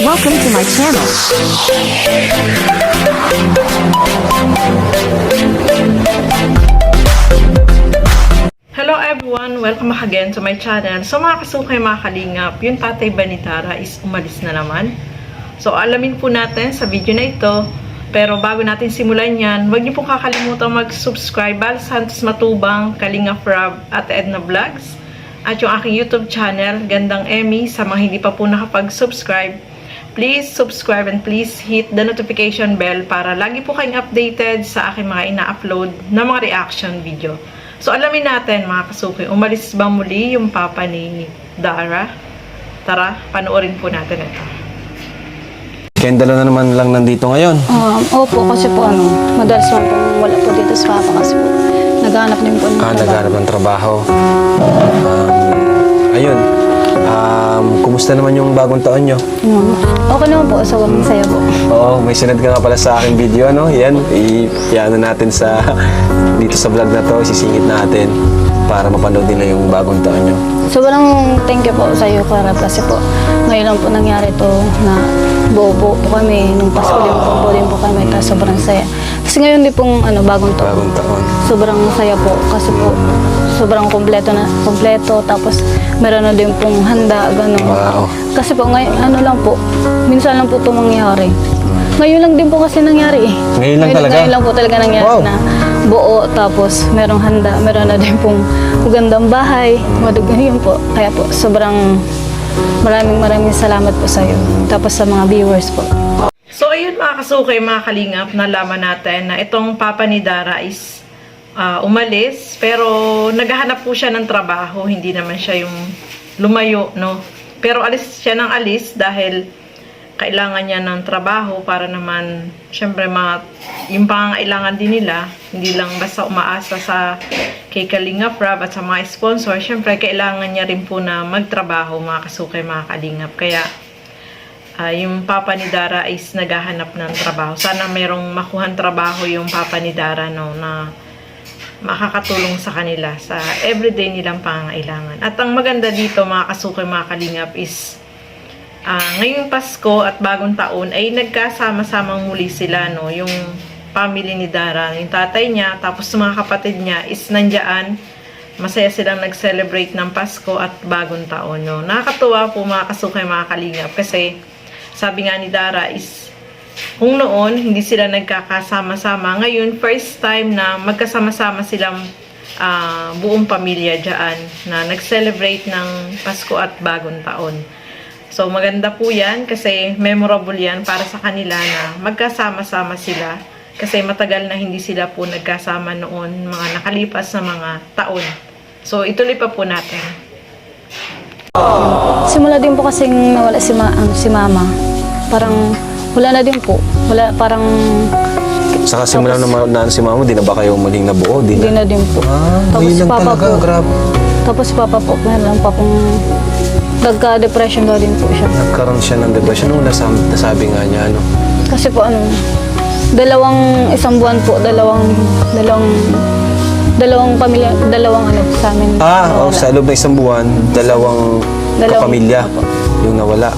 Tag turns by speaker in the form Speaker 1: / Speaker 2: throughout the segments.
Speaker 1: Welcome to my channel.
Speaker 2: Hello everyone! Welcome back again to my channel. So mga kasukay, mga kalingap, yung tatay ba ni Dara is umalis na naman. So alamin po natin sa video na ito. Pero bago natin simulan yan, huwag niyo pong kakalimutan mag-subscribe. Bal Santos Matubang, Kalingap Rob at Edna Vlogs. At yung aking YouTube channel, Gandang Emmy, sa mga hindi pa po nakapag-subscribe. Please subscribe and please hit the notification bell para lagi po kayong updated sa aking mga ina-upload na mga reaction video. So alamin natin mga kasuki, umalis ba muli yung papa ni Dara? Tara, panoorin po natin ito.
Speaker 3: Kayong dalawa na naman lang nandito ngayon.
Speaker 4: Opo, kasi po madalas man po wala po dito sa papa kasi po naghanap din po ng trabaho.
Speaker 3: Naghanap ng trabaho. Ayun. Kumusta naman yung bagong taon nyo?
Speaker 4: Okay naman po, so masaya po.
Speaker 3: Oo, may sinad ka nga pala sa aking video, no? Yan, i-ano natin sa dito sa vlog na to, sisingit natin para mapanood nila yung bagong taon nyo.
Speaker 4: Sobrang thank you po sa iyo, Karab, kasi po ngayon lang po nangyari to na buo-buo po kami. Nung Pasko din po kami, tapos sobrang saya. Kasi ngayon din pong bagong taon.
Speaker 3: Bagong taon.
Speaker 4: Sobrang saya po kasi po sobrang kompleto, tapos meron na din pong handa, gano'n.
Speaker 3: Wow.
Speaker 4: Kasi po ngayon, lang po, minsan lang po ito mangyari. Ngayon lang din po kasi nangyari eh.
Speaker 3: Ngayon lang talaga?
Speaker 4: Ngayon lang po talaga nangyari.
Speaker 3: Wow.
Speaker 4: Na buo, tapos merong handa, meron na din pong magandang bahay, yun po. Kaya po, sobrang maraming salamat po sa iyo. Tapos sa mga viewers po.
Speaker 2: So ayun mga kasukay, mga kalingap, nalaman natin na itong papa ni Dara is umalis, pero naghahanap po siya ng trabaho, hindi naman siya yung lumayo, no? Pero alis siya ng alis dahil kailangan niya ng trabaho para naman, syempre, yung pangangailangan din nila, hindi lang basta umaasa sa kay Kalingap Rob at sa mga sponsor, syempre, kailangan niya rin po na magtrabaho, mga kasukay, mga kalingap. Kaya, yung papa ni Dara is naghahanap ng trabaho. Sana merong makuhan trabaho yung papa ni Dara, no, na makakatulong sa kanila sa everyday nilang pangangailangan. At ang maganda dito, mga kasukay, mga kalingap, is ngayong Pasko at bagong taon ay nagkasama-samang muli sila, no? Yung family ni Dara, yung tatay niya, tapos mga kapatid niya is nandiyan. Masaya silang nag-celebrate ng Pasko at bagong taon, no? Nakakatuwa po mga kasukay, mga kalingap, kasi sabi nga ni Dara is kung noon hindi sila nagkakasama-sama, ngayon first time na magkasama-sama silang buong pamilya dyan na nag-celebrate ng Pasko at bagong taon. So maganda po yan kasi memorable yan para sa kanila na magkasama-sama sila kasi matagal na hindi sila po nagkasama noon, mga nakalipas na mga taon. So ituloy pa po natin.
Speaker 4: Simula din po kasing nawala si mama. Parang wala na din po. Wala, parang
Speaker 3: Saka simula na si mama, di na ba kayo muling nabuo? Di
Speaker 4: hindi na din po. Tapos
Speaker 3: ngayon
Speaker 4: si
Speaker 3: lang
Speaker 4: papa
Speaker 3: talaga,
Speaker 4: po.
Speaker 3: grabe.
Speaker 4: Tapos si papa po, meron pa pong nagka-depression daw din po siya.
Speaker 3: Nagkaroon siya ng depression nung nasabi nga niya, ano?
Speaker 4: Kasi po isang buwan po, dalawang pamilya, sa amin.
Speaker 3: Oh, sa loob ng isang buwan, dalawang kapamilya
Speaker 4: Opo.
Speaker 3: yung nawala.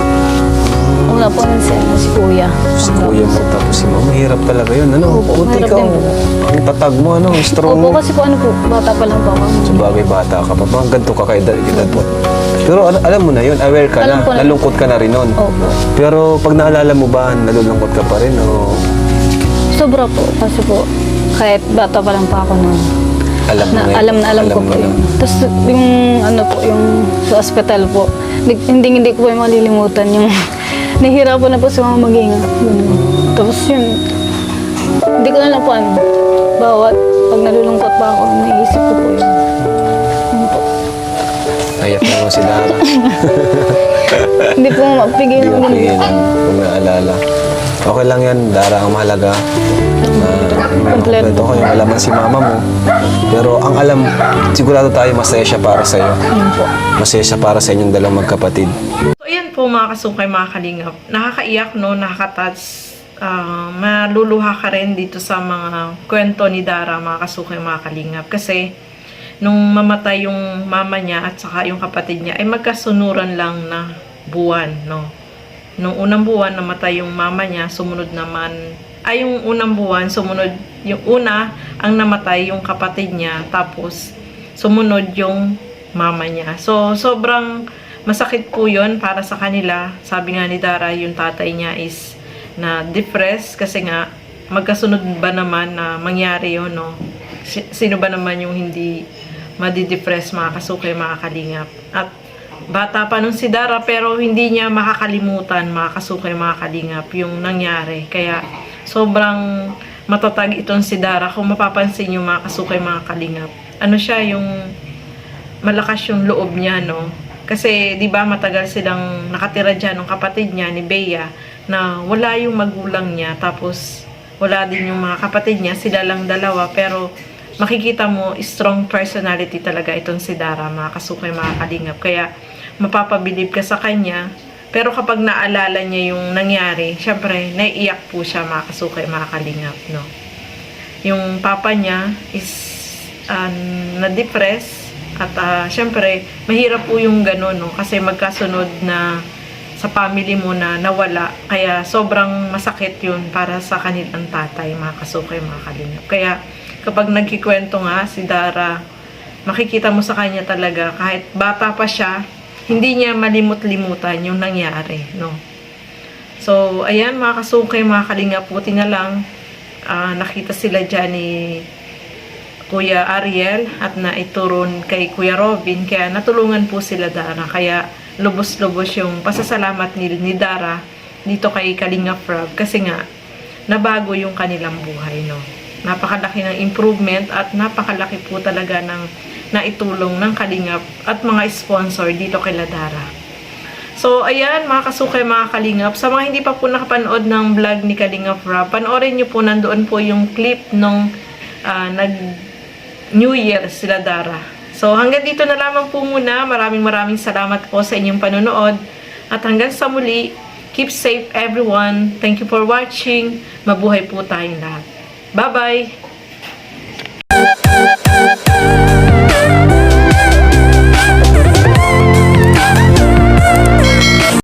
Speaker 4: Una po si kuya.
Speaker 3: Si kuya mo, tapos si mama. Mahirap talaga yun, ano?
Speaker 4: Opo,
Speaker 3: Buti
Speaker 4: mahirap
Speaker 3: ikaw,
Speaker 4: din po.
Speaker 3: ang tatag mo, ano? Strong
Speaker 4: Opo,
Speaker 3: mo.
Speaker 4: kasi po bata pa lang po ako.
Speaker 3: Sabagay, bata ka pa. Bang ganito ka edad mo. Pero alam mo na yun, aware ka
Speaker 4: Alam
Speaker 3: na,
Speaker 4: ko na.
Speaker 3: nalungkot ka na rin nun.
Speaker 4: Opo.
Speaker 3: Pero pag naalala mo ba, nalulungkot ka pa rin, o
Speaker 4: Sobra po, kasi po, kahit bata pa lang pa ako noon. Alam ko po yun. Tapos yung sa ospital po, hindi ko po yung malilimutan yung nahihirapan na po sa mga mag-ingat. Tapos yun, hindi ko na lang po bawat pag nalulungkot pa ako, naisip ko po yun. Yun po.
Speaker 3: Ayak na mo si Dara.
Speaker 4: Hindi po mapigil.
Speaker 3: Hindi mo pigilan kung naalala. Okay lang yan, Dara, ang mahalaga. Kompleto kayo, alaman si mama mo. Pero ang alam, sigurado tayo masaya siya para sa'yo. Masaya siya para sa inyong dalawang magkapatid.
Speaker 2: So ayan po mga kasukay, mga kalingap. Nakakaiyak, no? Nakaka-touch. Maluluha ka rin dito sa mga kwento ni Dara, mga kasukay, mga kalingap. Kasi nung mamatay yung mama niya at saka yung kapatid niya, ay magkasunuran lang na buwan, no? Nung unang buwan, namatay yung mama niya, sumunod naman, yung unang buwan, sumunod, yung una, ang namatay, yung kapatid niya, tapos, sumunod yung mama niya. So, sobrang masakit po yun para sa kanila. Sabi nga ni Dara, yung tatay niya is na depressed kasi nga, magkasunod ba naman na mangyari yun, no? Sino ba naman yung hindi madidepress, mga kasukay, mga kalingap? At bata pa nun si Dara, pero hindi niya makakalimutan, mga kasukay, mga kalingap, yung nangyari. Kaya sobrang matatag itong si Dara. Kung mapapansin yung mga kasukay, mga kalingap, ano siya, yung malakas yung loob niya, no? Kasi, di ba, matagal silang nakatira dyan ng kapatid niya, ni Bea, na wala yung magulang niya, tapos wala din yung mga kapatid niya, sila lang dalawa, pero makikita mo, strong personality talaga itong si Dara, mga kasukay, mga kalingap. Kaya, mapapabilib ka sa kanya, pero kapag naalala niya yung nangyari, syempre, naiiyak po siya, mga kasukay, mga kalingap, no? Yung papa niya is na-depress, at syempre, mahirap po yung gano'n, no? Kasi magkasunod na sa family mo na nawala, kaya sobrang masakit yun para sa kanilang tatay, mga kasukay, mga kalingap. Kaya kapag nagkikwento nga si Dara, makikita mo sa kanya talaga, kahit bata pa siya, hindi niya malimut-limutan yung nangyari, no? So, ayan, mga kasukay, mga kalingap, buti na lang, nakita sila dyan ni Kuya Ariel at naituron kay Kuya Robin, kaya natulungan po sila Dara. Kaya lubos-lubos yung pasasalamat ni Dara dito kay Kalingap Rob, kasi nga nabago yung kanilang buhay, no? Napakalaki ng improvement at napakalaki po talaga ng naitulong ng Kalingap at mga sponsor dito kay Dara. So, ayan, mga kasukay, mga kalingap. Sa mga hindi pa po nakapanood ng vlog ni Kalingap Rob, panoorin nyo po, nandoon po yung clip nung New Year sila Dara. So, hanggang dito na lamang po muna. Maraming salamat po sa inyong panonood. At hanggang sa muli, keep safe everyone. Thank you for watching. Mabuhay po tayong lahat. Bye-bye!